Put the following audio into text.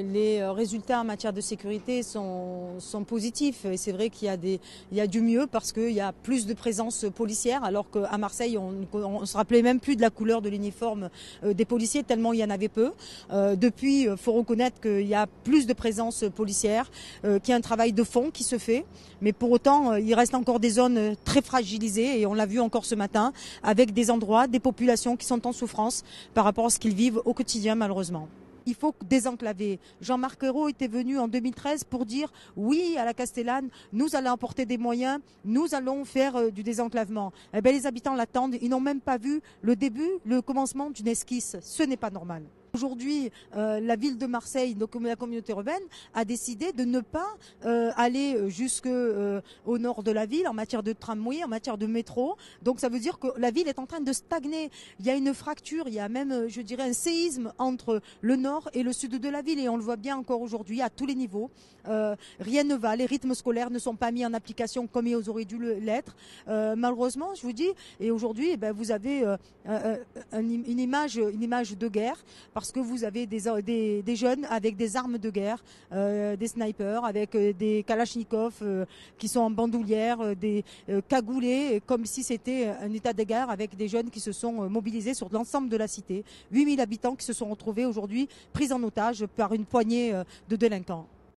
Les résultats en matière de sécurité sont positifs et c'est vrai qu'il y a du mieux parce qu'il y a plus de présence policière alors qu'à Marseille on se rappelait même plus de la couleur de l'uniforme des policiers tellement il y en avait peu. Depuis, il faut reconnaître qu'il y a plus de présence policière, qu'il y a un travail de fond qui se fait, mais pour autant il reste encore des zones très fragilisées et on l'a vu encore ce matin avec des endroits, des populations qui sont en souffrance par rapport à ce qu'ils vivent au quotidien malheureusement. Il faut désenclaver. Jean-Marc Ayrault était venu en 2013 pour dire oui à la Castellane, nous allons apporter des moyens, nous allons faire du désenclavement. Eh bien, les habitants l'attendent, ils n'ont même pas vu le début, le commencement d'une esquisse. Ce n'est pas normal. Aujourd'hui, la ville de Marseille, donc la communauté urbaine, a décidé de ne pas aller jusqu'au nord de la ville en matière de tramway, en matière de métro. Donc ça veut dire que la ville est en train de stagner. Il y a une fracture, il y a même, je dirais, un séisme entre le nord et le sud de la ville. Et on le voit bien encore aujourd'hui à tous les niveaux. Rien ne va, les rythmes scolaires ne sont pas mis en application comme ils auraient dû l'être. Malheureusement, je vous dis, et aujourd'hui, vous avez une image de guerre. Parce que vous avez des jeunes avec des armes de guerre, des snipers, avec des kalachnikovs qui sont en bandoulière, des cagoulés, comme si c'était un état de guerre avec des jeunes qui se sont mobilisés sur l'ensemble de la cité. 8000 habitants qui se sont retrouvés aujourd'hui pris en otage par une poignée de délinquants.